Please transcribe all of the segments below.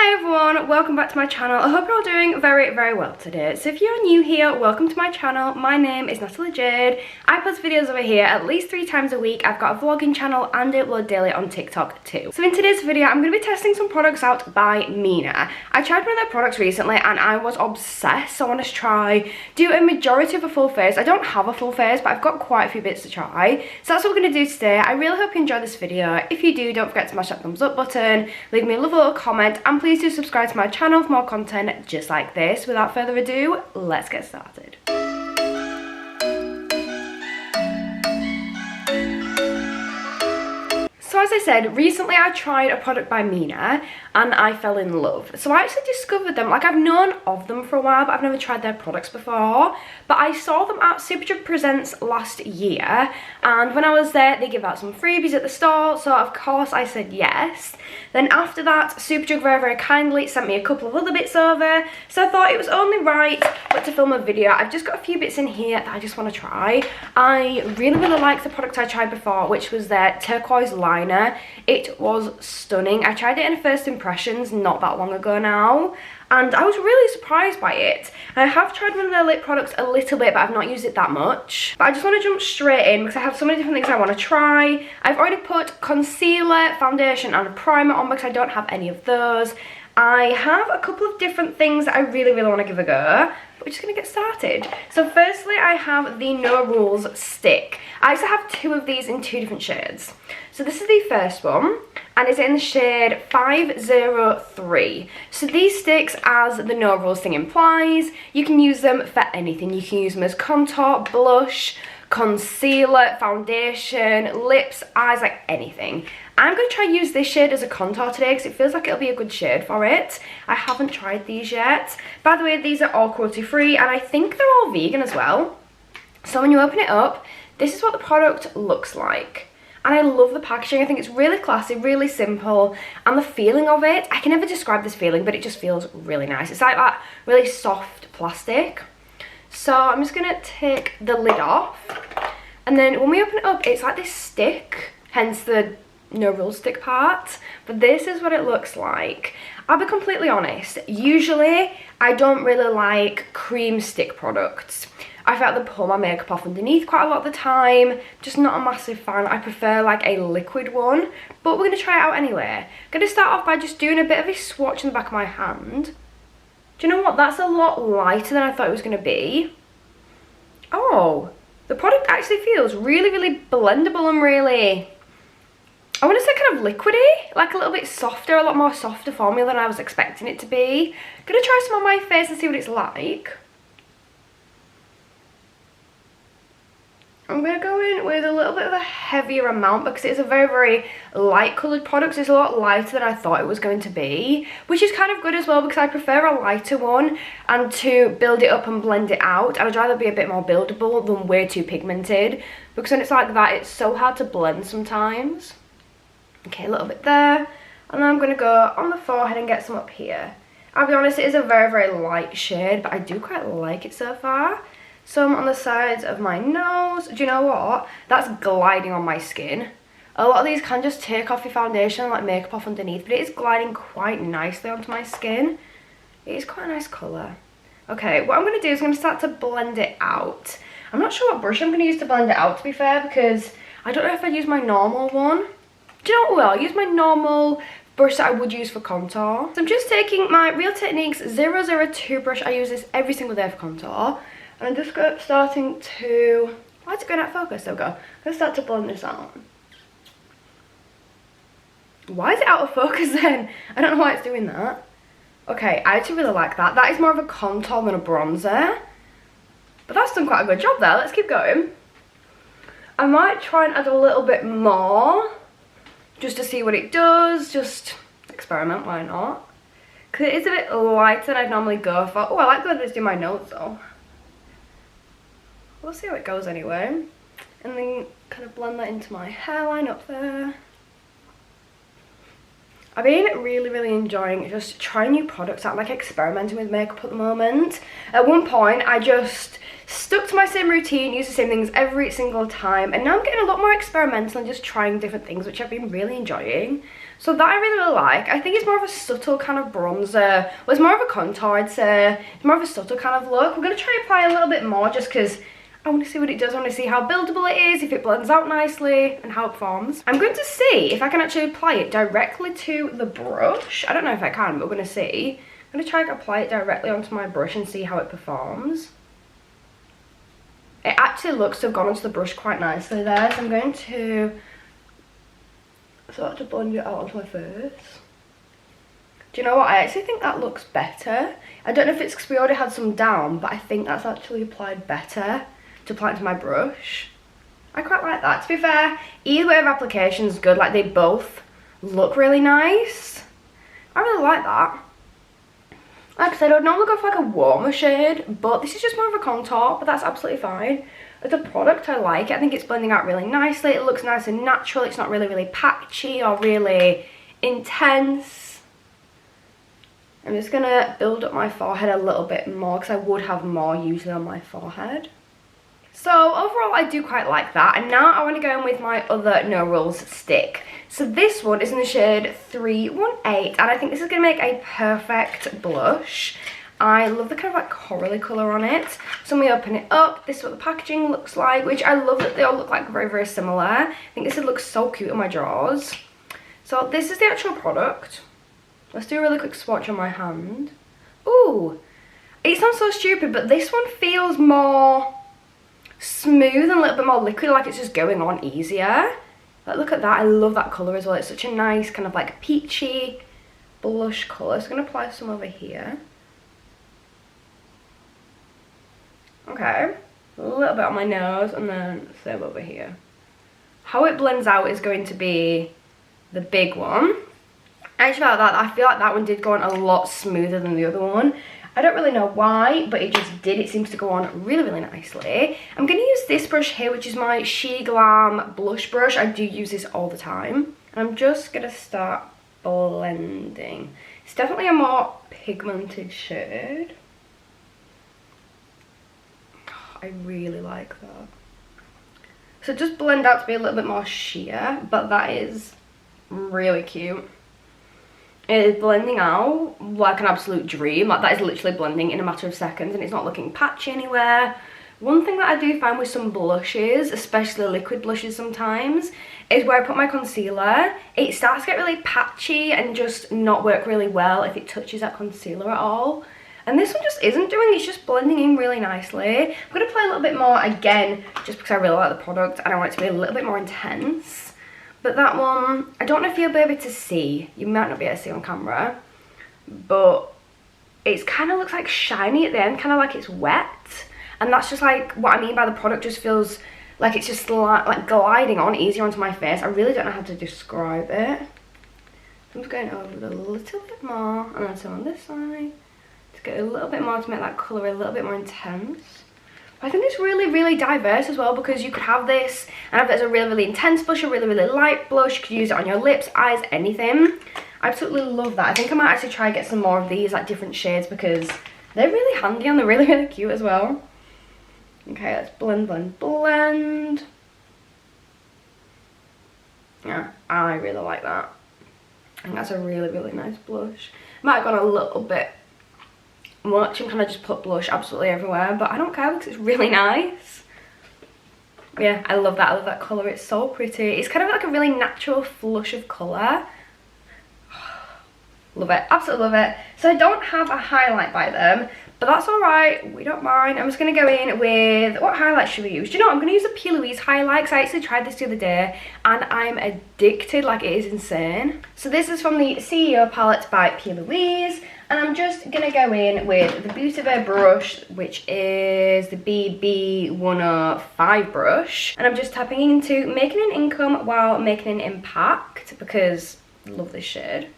Hi everyone, welcome back to my channel. I hope you're all doing very well today. So if you're new here, welcome to my channel. My name is Natalie Jade. I post videos over here at least 3 times a week. I've got a vlogging channel and I upload daily on TikTok too. So in today's video, I'm going to be testing some products out by Mina. I tried one of their products recently and I was obsessed. So I want to try, do a majority of a full face. I don't have a full face, but I've got quite a few bits to try. So that's what we're going to do today. I really hope you enjoy this video. If you do, don't forget to smash that thumbs up button, leave me a lovely little comment, and please do subscribe to my channel for more content just like this. Without further ado, let's get started. So as I said, recently I tried a product by Mina and I fell in love. So I actually discovered them, like I've known of them for a while, but I've never tried their products before. But I saw them at Superdrug Presents last year, and when I was there, they give out some freebies at the store, so of course I said yes. Then after that, Superdrug very kindly sent me a couple of other bits over, so I thought it was only right but to film a video. I've just got a few bits in here that I just want to try. I really like the product I tried before, which was their turquoise liner. It was stunning. I tried it in first impressions not that long ago now, and I was really surprised by it. I have tried one of their lip products a little bit, but I've not used it that much. But I just want to jump straight in because I have so many different things I want to try. I've already put concealer, foundation and a primer on because I don't have any of those. I have a couple of different things that I really want to give a go, but we're just going to get started. So firstly, I have the No Rules stick. I also have 2 of these in 2 different shades. So this is the first one, and it's in the shade 503. So these sticks, as the No Rules thing implies, you can use them for anything. You can use them as contour, blush, concealer, foundation, lips, eyes, like anything. I'm going to try and use this shade as a contour today because it feels like it'll be a good shade for it. I haven't tried these yet. By the way, these are all cruelty free and I think they're all vegan as well. So when you open it up, this is what the product looks like. And I love the packaging. I think it's really classy, really simple, and the feeling of it, I can never describe this feeling, but it just feels really nice. It's like that really soft plastic. So I'm just going to take the lid off, and then when we open it up, it's like this stick, hence the No Rules stick part. But this is what it looks like. I'll be completely honest, usually I don't really like cream stick products. I feel like they pull my makeup off underneath quite a lot of the time. Just not a massive fan. I prefer like a liquid one, but we're going to try it out anyway. I'm going to start off by just doing a bit of a swatch in the back of my hand. Do you know what? That's a lot lighter than I thought it was going to be. Oh, the product actually feels really blendable and really, I want to say kind of liquidy, like a little bit softer, a lot more softer formula than I was expecting it to be. I'm going to try some on my face and see what it's like. I'm going to go in with a little bit of a heavier amount because it's a very light coloured product. So it's a lot lighter than I thought it was going to be, which is kind of good as well because I prefer a lighter one and to build it up and blend it out. I'd rather be a bit more buildable than way too pigmented, because when it's like that, it's so hard to blend sometimes. Okay, a little bit there, and then I'm going to go on the forehead and get some up here. I'll be honest, it is a very light shade, but I do quite like it so far. Some on the sides of my nose. Do you know what? That's gliding on my skin. A lot of these can just take off your foundation and like makeup off underneath, but it is gliding quite nicely onto my skin. It is quite a nice colour. Okay, what I'm going to do is I'm going to start to blend it out. I'm not sure what brush I'm going to use to blend it out, to be fair, because I don't know if I'd use my normal one. Do you know what? Well, I'll use my normal brush that I would use for contour. So I'm just taking my Real Techniques 002 brush. I use this every single day for contour. And I'm just starting to, why is it going out of focus? There we go. I'm going to start to blend this out. Why is it out of focus then? I don't know why it's doing that. Okay, I actually really like that. That is more of a contour than a bronzer. But that's done quite a good job there. Let's keep going. I might try and add a little bit more, just to see what it does. Just experiment, why not? Because it is a bit lighter than I'd normally go for. Oh, I like the way this do my nose though. We'll see how it goes anyway. And then kind of blend that into my hairline up there. I've been really enjoying just trying new products out, like experimenting with makeup at the moment. At one point, I just stuck to my same routine, use the same things every single time, and now I'm getting a lot more experimental and just trying different things, which I've been really enjoying. So that I really like. I think it's more of a subtle kind of bronzer. Well, it's more of a contour, I'd say. It's more of a subtle kind of look. We're going to try and apply a little bit more just because I want to see what it does. I want to see how buildable it is, if it blends out nicely, and how it forms. I'm going to see if I can actually apply it directly to the brush. I don't know if I can, but we're going to see. I'm going to try and apply it directly onto my brush and see how it performs. It actually looks to have gone onto the brush quite nicely there. So I'm going to sort of blend it out onto my face. Do you know what? I actually think that looks better. I don't know if it's because we already had some down, but I think that's actually applied better to apply it to my brush. I quite like that. To be fair, either way of application is good. Like, they both look really nice. I really like that. Like I said, I would normally go for like a warmer shade, but this is just more of a contour, but that's absolutely fine. As a product, I like it. I think it's blending out really nicely. It looks nice and natural. It's not really patchy or really intense. I'm just going to build up my forehead a little bit more because I would have more usually on my forehead. So overall, I do quite like that. And now I want to go in with my other No Rules stick. So this one is in the shade 318, and I think this is going to make a perfect blush. I love the kind of like corally colour on it. So when we open it up, this is what the packaging looks like, which I love that they all look like very similar. I think this would look so cute on my drawers. So this is the actual product. Let's do a really quick swatch on my hand. Ooh, it sounds so stupid, but this one feels more smooth and a little bit more liquid, like it's just going on easier. Like, look at that. I love that colour as well. It's such a nice kind of like peachy blush colour. So I'm going to apply some over here. Okay, a little bit on my nose and then some over here. How it blends out is going to be the big one. I actually felt that. I feel like that one did go on a lot smoother than the other one. I don't really know why, but it just did. It seems to go on really nicely. I'm going to use this brush here, which is my She Glam blush brush. I do use this all the time. And I'm just going to start blending. It's definitely a more pigmented shade. I really like that. So just blend out to be a little bit more sheer, but that is really cute. It is blending out like an absolute dream. Like, that is literally blending in a matter of seconds, and it's not looking patchy anywhere. One thing that I do find with some blushes, especially liquid blushes sometimes, is where I put my concealer, it starts to get really patchy and just not work really well if it touches that concealer at all. And this one just isn't doing, it's just blending in really nicely. I'm going to apply a little bit more again, just because I really like the product and I want it to be a little bit more intense. But that one, I don't know if you'll be able to see. You might not be able to see on camera. But it kind of looks like shiny at the end, kind of like it's wet. And that's just like what I mean by the product just feels like it's just like gliding on easier onto my face. I really don't know how to describe it. I'm just going over it a little bit more. And then some on this side. To get a little bit more to make that colour a little bit more intense. I think it's really diverse as well, because you could have this and have it as a really intense blush, a really light blush. You could use it on your lips, eyes, anything. I absolutely love that. I think I might actually try and get some more of these, like different shades, because they're really handy and they're really cute as well. Okay, let's blend. Yeah, I really like that. I think that's a really nice blush. Might have gone a little bit much and kind of just put blush absolutely everywhere, but I don't care because it's really nice. Yeah, I love that. I love that colour. It's so pretty. It's kind of like a really natural flush of colour. Love it. Absolutely love it. So I don't have a highlight by them, but that's alright. We don't mind. I'm just going to go in with... What highlight should we use? Do you know what? I'm going to use a P. Louise highlight, because I actually tried this the other day and I'm addicted. Like, it is insane. So this is from the CEO palette by P. Louise. And I'm just going to go in with the Beauty Bay brush, which is the BB105 brush. And I'm just tapping into making an income while making an impact, because I love this shade.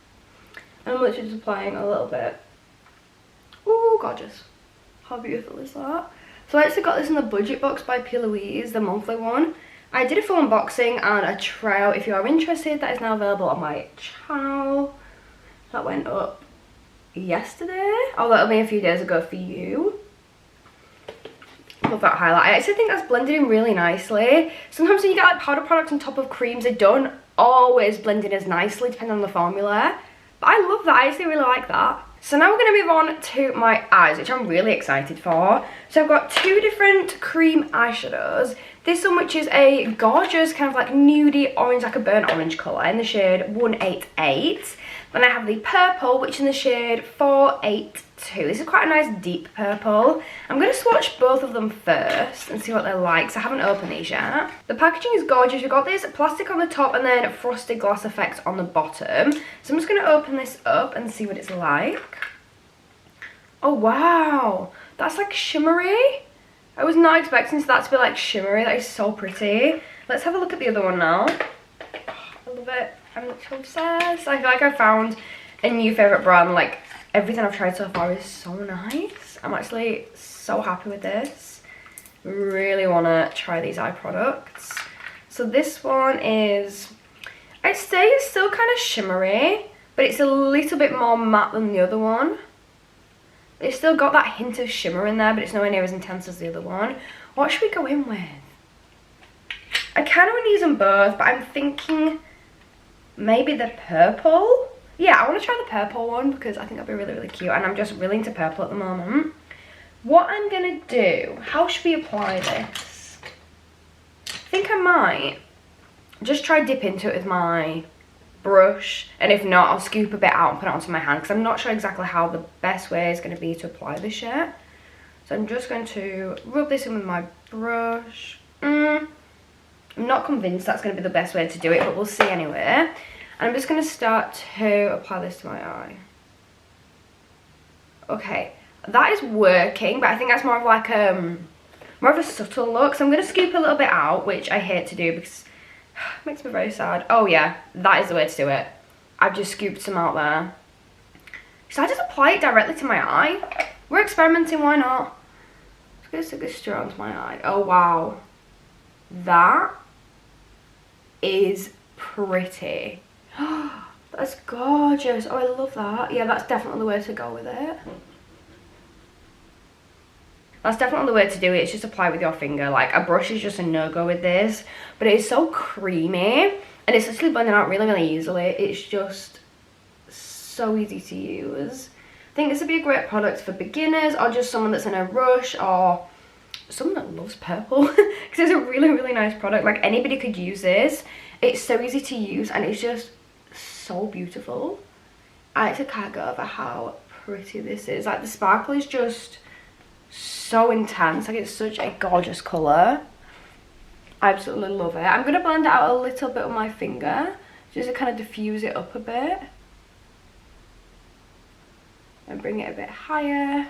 And I'm literally just applying a little bit. Ooh, gorgeous. How beautiful is that? So I actually got this in the budget box by P. Louise, the monthly one. I did a full unboxing and a trial. If you are interested, that is now available on my channel. That went up yesterday, although it'll be a few days ago for you. Love that highlight. I actually think that's blended in really nicely. Sometimes when you get like powder products on top of creams, they don't always blend in as nicely depending on the formula. But I love that. I actually really like that. So now we're going to move on to my eyes, which I'm really excited for. So I've got two different cream eyeshadows. This one, which is a gorgeous kind of like nudie orange, like a burnt orange colour in the shade 188. Then I have the purple, which is in the shade 482. This is quite a nice deep purple. I'm going to swatch both of them first and see what they're like, because I haven't opened these yet. The packaging is gorgeous. We've got this plastic on the top and then frosted glass effect on the bottom. So I'm just going to open this up and see what it's like. Oh wow, that's like shimmery. I was not expecting that to be like shimmery. That is so pretty. Let's have a look at the other one now. Oh, I love it. I'm so obsessed. I feel like I found a new favourite brand. Like, everything I've tried so far is so nice. I'm actually so happy with this. Really want to try these eye products. So this one is, I'd say it's still kind of shimmery, but it's a little bit more matte than the other one. It's still got that hint of shimmer in there, but it's nowhere near as intense as the other one. What should we go in with? I kind of want to use them both, but I'm thinking maybe the purple. Yeah, I want to try the purple one because I think that'd be really, really cute. And I'm just really into purple at the moment. What I'm going to do, how should we apply this? I think I might just try dip into it with my brush. And if not, I'll scoop a bit out and put it onto my hand, because I'm not sure exactly how the best way is going to be to apply this yet. So I'm just going to rub this in with my brush. I'm not convinced that's going to be the best way to do it, but we'll see anyway. And I'm just going to start to apply this to my eye. Okay, that is working, but I think that's more of like more of a subtle look. So I'm going to scoop a little bit out, which I hate to do because it makes me very sad. Oh yeah, that is the way to do it. I've just scooped some out there. So I just apply it directly to my eye. We're experimenting, why not? Just going to stick this straight onto my eye. Oh wow. That is pretty. That's gorgeous. Oh, I love that. Yeah, that's definitely the way to go with it. That's definitely the way to do it. It's just apply with your finger. Like, a brush is just a no-go with this. But it is so creamy. And it's actually blending out really, really easily. It's just so easy to use. I think this would be a great product for beginners, or just someone that's in a rush, or someone that loves purple. Because it's a really, really nice product. Like, anybody could use this. It's so easy to use, and it's just so beautiful. I actually can't get over how pretty this is. Like, the sparkle is just so intense. Like, it's such a gorgeous colour. I absolutely love it. I'm going to blend it out a little bit with my finger, just to kind of diffuse it up a bit. And bring it a bit higher.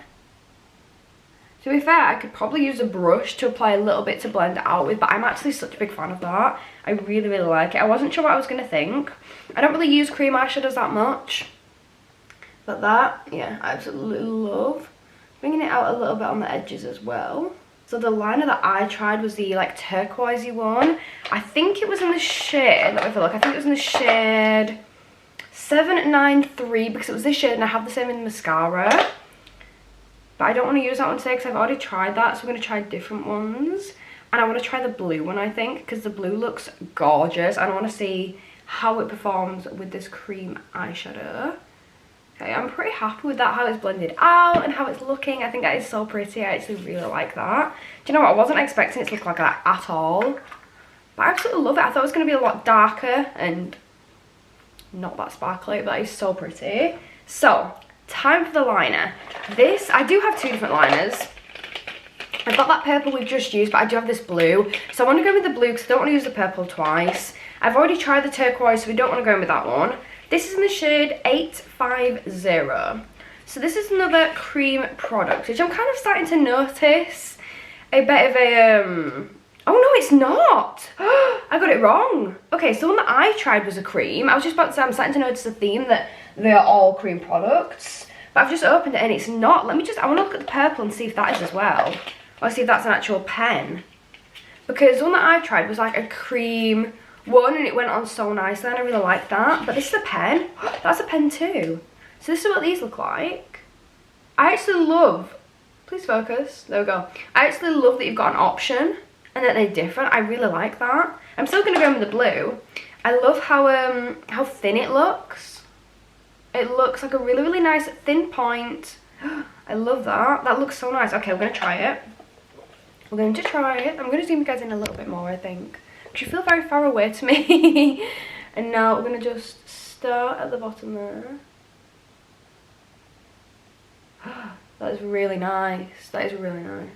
To be fair, I could probably use a brush to apply a little bit to blend it out with, but I'm actually such a big fan of that. I really, really like it. I wasn't sure what I was going to think. I don't really use cream eyeshadows that much. But that, yeah, I absolutely love. Bringing it out a little bit on the edges as well. So the liner that I tried was the like turquoisey one. I think it was in the shade, let me have a look. I think it was in the shade 793, because it was this shade and I have the same in mascara. But I don't want to use that one today because I've already tried that. So I'm going to try different ones. And I want to try the blue one, I think, because the blue looks gorgeous. And I want to see how it performs with this cream eyeshadow. Okay, I'm pretty happy with that, how it's blended out and how it's looking. I think that is so pretty. I actually really like that. Do you know what? I wasn't expecting it to look like that at all. But I absolutely love it. I thought it was going to be a lot darker and not that sparkly, but that is so pretty. So, time for the liner. This, I do have two different liners. I've got that purple we've just used, but I do have this blue. So I want to go with the blue because I don't want to use the purple twice. I've already tried the turquoise, so we don't want to go in with that one. This is in the shade 850. So this is another cream product, which I'm kind of starting to notice a bit of a, oh no, it's not. I got it wrong. Okay, so the one that I tried was a cream. I was just about to say, I'm starting to notice a theme that they are all cream products. But I've just opened it and it's not. Let me just, I want to look at the purple and see if that is as well. Or see if that's an actual pen. Because the one that I tried was like a cream one and it went on so nicely and I really like that. But this is a pen. That's a pen too. So this is what these look like. I actually love Please focus. There we go. I actually love that you've got an option and that they're different. I really like that. I'm still going to go in with the blue. I love how thin it looks. It looks like a really, really nice thin point. I love that. That looks so nice. Okay, we're going to try it. We're going to try it. I'm going to zoom you guys in a little bit more, I think. Because you feel very far away to me. And now we're going to just start at the bottom there. That is really nice. That is really nice.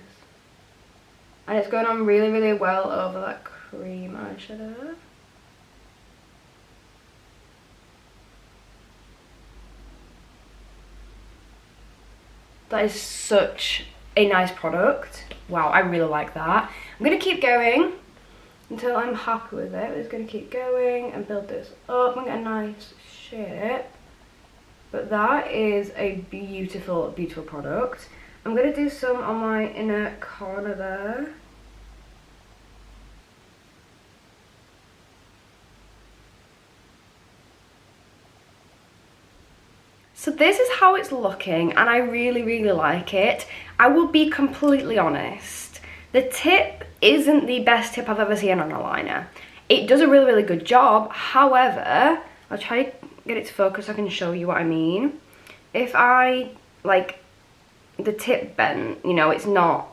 And it's going on really, really well over that cream eyeshadow. That is such a nice product. Wow, I really like that. I'm going to keep going until I'm happy with it. I'm just going to keep going and build this up and get a nice shape. But that is a beautiful, beautiful product. I'm going to do some on my inner corner there. So this is how it's looking, and I really, really like it. I will be completely honest. The tip isn't the best tip I've ever seen on a liner. It does a really, really good job. However, I'll try to get it to focus so I can show you what I mean. If I, like, the tip bent, you know, it's not,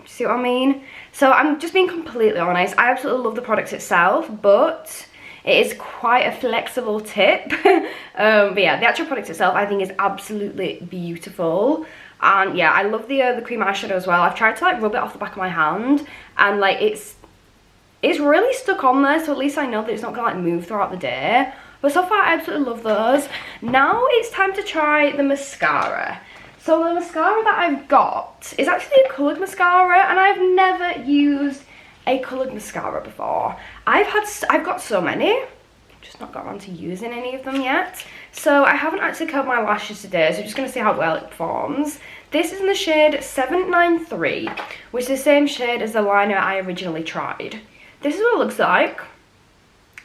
see what I mean? So I'm just being completely honest. I absolutely love the product itself, but it is quite a flexible tip. But yeah, the actual product itself I think is absolutely beautiful. And yeah, I love the cream eyeshadow as well. I've tried to like rub it off the back of my hand, and like it's really stuck on there, so at least I know that it's not gonna like move throughout the day. But so far I absolutely love those. Now it's time to try the mascara. So the mascara that I've got is actually a coloured mascara, and I've never used a coloured mascara before. I've got so many, just not got around to using any of them yet. So I haven't actually curled my lashes today, so I'm just going to see how well it performs. This is in the shade 793, which is the same shade as the liner I originally tried. This is what it looks like.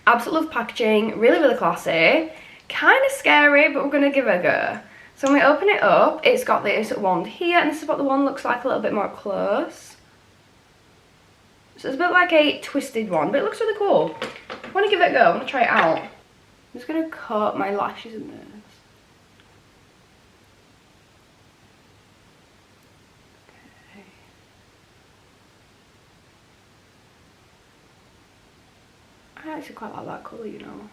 Absolutely love packaging, really, really classy. Kind of scary, but we're going to give it a go. So when we open it up, it's got this wand here, and this is what the wand looks like a little bit more up close. So it's a bit like a twisted one, but it looks really cool. I want to give it a go. I want to try it out. I'm just going to coat my lashes in this. Okay. I actually quite like that colour, you know.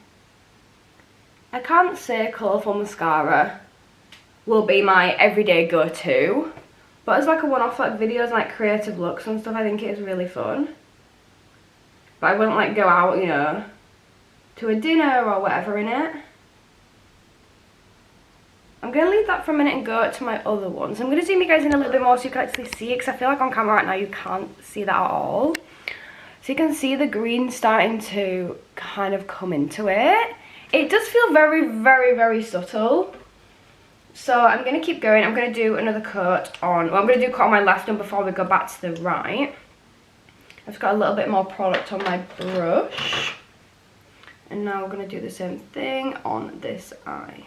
I can't say colourful mascara will be my everyday go-to, but as like a one-off like videos, like creative looks and stuff, I think it is really fun. But I wouldn't like go out, you know, to a dinner or whatever in it. I'm going to leave that for a minute and go to my other ones. I'm going to zoom you guys in a little bit more so you can actually see it, because I feel like on camera right now you can't see that at all. So you can see the green starting to kind of come into it. It does feel very, very, very subtle. So I'm going to keep going. I'm going to do another coat on, well, I'm going to do a coat on my left one before we go back to the right. I've just got a little bit more product on my brush. And now we're going to do the same thing on this eye.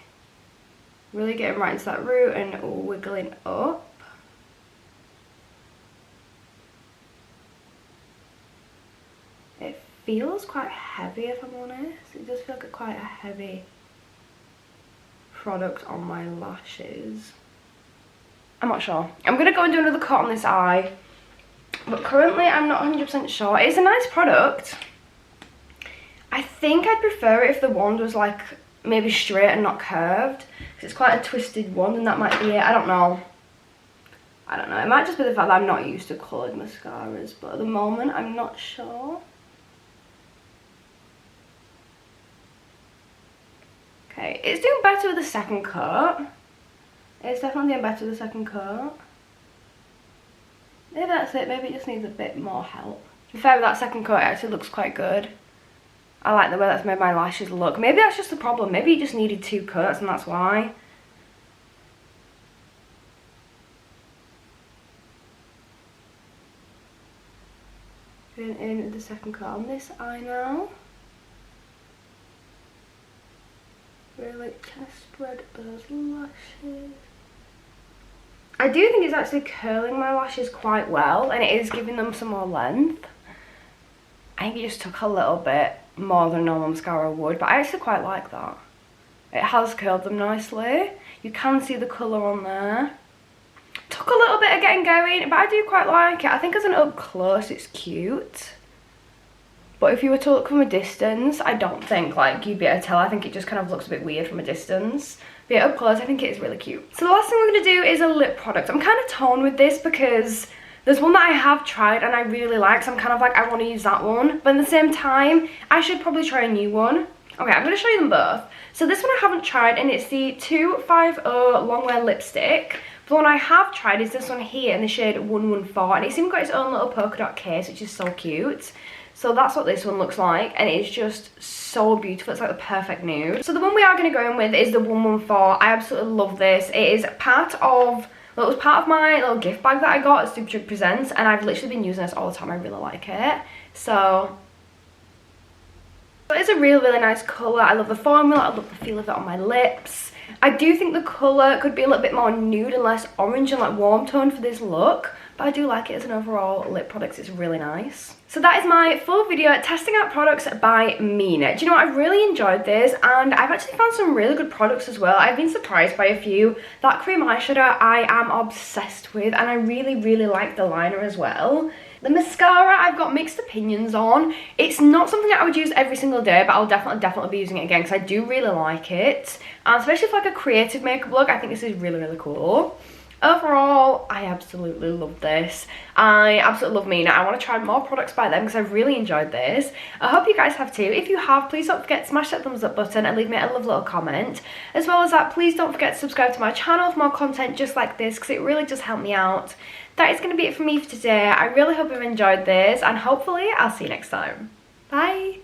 Really getting right into that root and wiggling up. It feels quite heavy, if I'm honest. It does feel like quite a heavy product on my lashes. I'm not sure. I'm going to go and do another coat on this eye. But currently I'm not 100% sure. It's a nice product. I think I'd prefer it if the wand was like maybe straight and not curved, because it's quite a twisted wand and that might be it. I don't know. I don't know. It might just be the fact that I'm not used to coloured mascaras, but at the moment I'm not sure. Okay, it's doing better with the second coat. It's definitely doing better with the second coat. Maybe that's it. Maybe it just needs a bit more help. To be fair, with that second coat, it actually looks quite good. I like the way that's made my lashes look. Maybe that's just the problem. Maybe you just needed 2 coats and that's why. Going in with the second coat on this eye now. Really kind of spread those lashes. I do think it's actually curling my lashes quite well, and it is giving them some more length. I think it just took a little bit more than normal mascara would, but I actually quite like that. It has curled them nicely. You can see the colour on there. Took a little bit of getting going, but I do quite like it. I think as an up close it's cute. But if you were to look from a distance, I don't think like you'd be able to tell. I think it just kind of looks a bit weird from a distance. But yeah, up close I think it is really cute. So the last thing we're going to do is a lip product. I'm kind of torn with this because there's one that I have tried and I really like, so I'm kind of like, I want to use that one. But at the same time, I should probably try a new one. Okay, I'm going to show you them both. So this one I haven't tried, and it's the 250 Longwear Lipstick. The one I have tried is this one here in the shade 114, and it's even got its own little polka dot case, which is so cute. So that's what this one looks like, and it's just so beautiful. It's like the perfect nude. So the one we are going to go in with is the 114. I absolutely love this. It is part of... Well, it was part of my little gift bag that I got at Superdrug Presents, and I've literally been using this all the time. I really like it. So it's a really, really nice colour. I love the formula. I love the feel of it on my lips. I do think the colour could be a little bit more nude and less orange and like warm tone for this look, but I do like it as an overall lip product. It's really nice. So that is my full video testing out products by Mina. Do you know what? I really enjoyed this, and I've actually found some really good products as well. I've been surprised by a few. That cream eyeshadow I am obsessed with, and I really, really like the liner as well. The mascara I've got mixed opinions on. It's not something that I would use every single day, but I'll definitely be using it again because I do really like it. And especially for like a creative makeup look, I think this is really, really cool. Overall, I absolutely love this. I absolutely love Mina. I want to try more products by them because I've really enjoyed this. I hope you guys have too. If you have, please don't forget to smash that thumbs up button and leave me a lovely little comment. As well as that, please don't forget to subscribe to my channel for more content just like this because it really does help me out. That is going to be it for me for today. I really hope you've enjoyed this, and hopefully I'll see you next time. Bye!